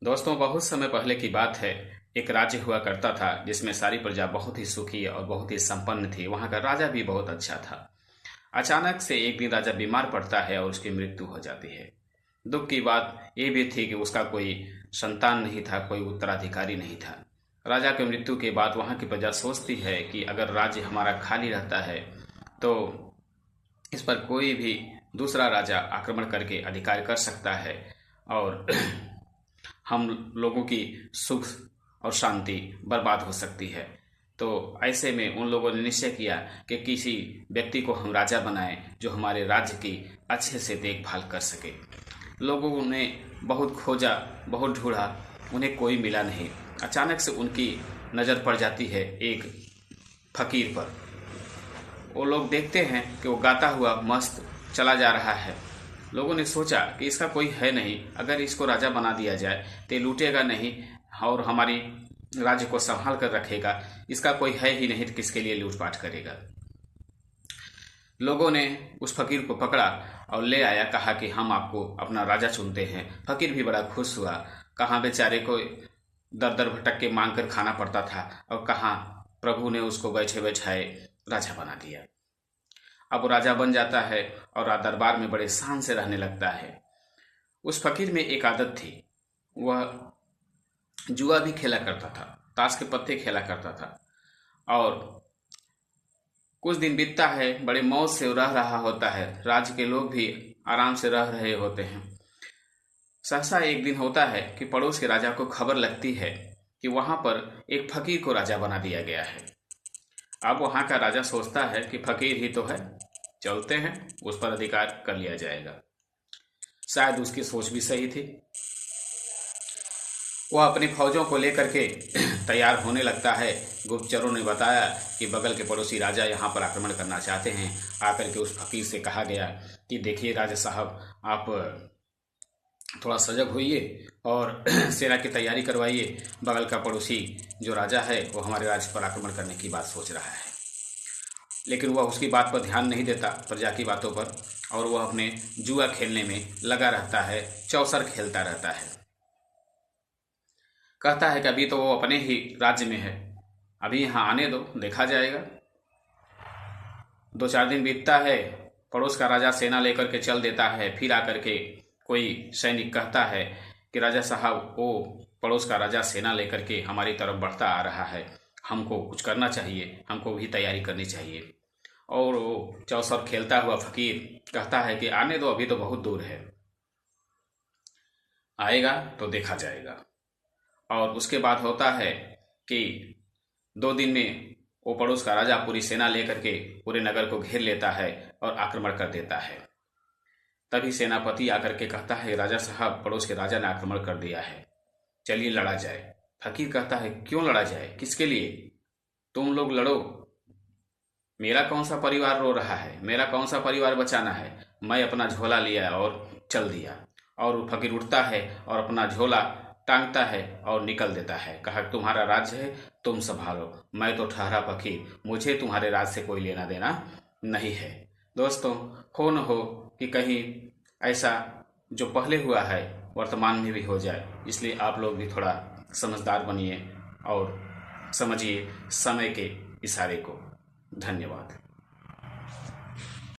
दोस्तों, बहुत समय पहले की बात है। एक राज्य हुआ करता था जिसमें सारी प्रजा बहुत ही सुखी और बहुत ही संपन्न थी। वहां का राजा भी बहुत अच्छा था। अचानक से एक दिन राजा बीमार पड़ता है और उसकी मृत्यु हो जाती है। दुख की बात यह भी थी कि उसका कोई संतान नहीं था, कोई उत्तराधिकारी नहीं था। राजा की मृत्यु के बाद वहां की प्रजा सोचती है कि अगर राज्य हमारा खाली रहता है तो इस पर कोई भी दूसरा राजा आक्रमण करके अधिकार कर सकता है और हम लोगों की सुख और शांति बर्बाद हो सकती है। तो ऐसे में उन लोगों ने निश्चय किया कि किसी व्यक्ति को हम राजा बनाएं जो हमारे राज्य की अच्छे से देखभाल कर सके। लोगों ने बहुत खोजा, बहुत ढूंढा, उन्हें कोई मिला नहीं। अचानक से उनकी नज़र पड़ जाती है एक फकीर पर। वो लोग देखते हैं कि वो गाता हुआ मस्त चला जा रहा है। लोगों ने सोचा कि इसका कोई है नहीं, अगर इसको राजा बना दिया जाए तो लूटेगा नहीं और हमारी राज्य को संभाल कर रखेगा। इसका कोई है ही नहीं तो किसके लिए लूटपाट करेगा। लोगों ने उस फकीर को पकड़ा और ले आया, कहा कि हम आपको अपना राजा चुनते हैं। फकीर भी बड़ा खुश हुआ। कहाँ बेचारे को दर दर भटक के मांग कर खाना पड़ता था और कहाँ प्रभु ने उसको बैठे बैठाए राजा बना दिया। अब वो राजा बन जाता है और दरबार में बड़े शान से रहने लगता है। उस फकीर में एक आदत थी, वह जुआ भी खेला करता था, ताश के पत्ते खेला करता था। और कुछ दिन बीतता है, बड़े मौज से रह रहा होता है। राज्य के लोग भी आराम से रह रहे होते हैं। सहसा एक दिन होता है कि पड़ोस के राजा को खबर लगती है कि वहां पर एक फकीर को राजा बना दिया गया है। अब वहां का राजा सोचता है कि फकीर ही तो है, चलते हैं, उस पर अधिकार कर लिया जाएगा। शायद उसकी सोच भी सही थी। वह अपनी फौजों को लेकर के तैयार होने लगता है। गुप्तचरों ने बताया कि बगल के पड़ोसी राजा यहाँ पर आक्रमण करना चाहते हैं। आकर के उस फकीर से कहा गया कि देखिए राजा साहब, आप थोड़ा सजग होइए और सेना की तैयारी करवाइए। बगल का पड़ोसी जो राजा है वो हमारे राज्य पर आक्रमण करने की बात सोच रहा है। लेकिन वह उसकी बात पर ध्यान नहीं देता, प्रजा की बातों पर, और वह अपने जुआ खेलने में लगा रहता है, चौसर खेलता रहता है। कहता है कि अभी तो वो अपने ही राज्य में है, अभी यहाँ आने दो, देखा जाएगा। 2-4 दिन बीतता है, पड़ोस का राजा सेना लेकर के चल देता है। फिर आकर के कोई सैनिक कहता है कि राजा साहब, वो पड़ोस का राजा सेना लेकर के हमारी तरफ बढ़ता आ रहा है, हमको कुछ करना चाहिए, हमको भी तैयारी करनी चाहिए। और वो चौसर खेलता हुआ फकीर कहता है कि आने दो, अभी तो बहुत दूर है, आएगा तो देखा जाएगा। और उसके बाद होता है कि 2 दिन में वो पड़ोस का राजा पूरी सेना लेकर के पूरे नगर को घेर लेता है और आक्रमण कर देता है। तभी सेनापति आकर के कहता है, राजा साहब, पड़ोस के राजा ने आक्रमण कर दिया है, चलिए लड़ा जाए। फकीर कहता है, क्यों लड़ा जाए, किसके लिए? तुम लोग लड़ो, मेरा कौन सा परिवार रो रहा है, मेरा कौन सा परिवार बचाना है। मैं अपना झोला लिया और चल दिया। और फकीर उठता है और अपना झोला टांगता है और निकल देता है। कहा, तुम्हारा राज्य है, तुम संभालो, मैं तो ठहरा फकीर, मुझे तुम्हारे राज्य से कोई लेना देना नहीं है। दोस्तों, हो न हो कि कहीं ऐसा जो पहले हुआ है वर्तमान में भी हो जाए। इसलिए आप लोग भी थोड़ा समझदार बनिए और समझिए समय के इशारे को। धन्यवाद।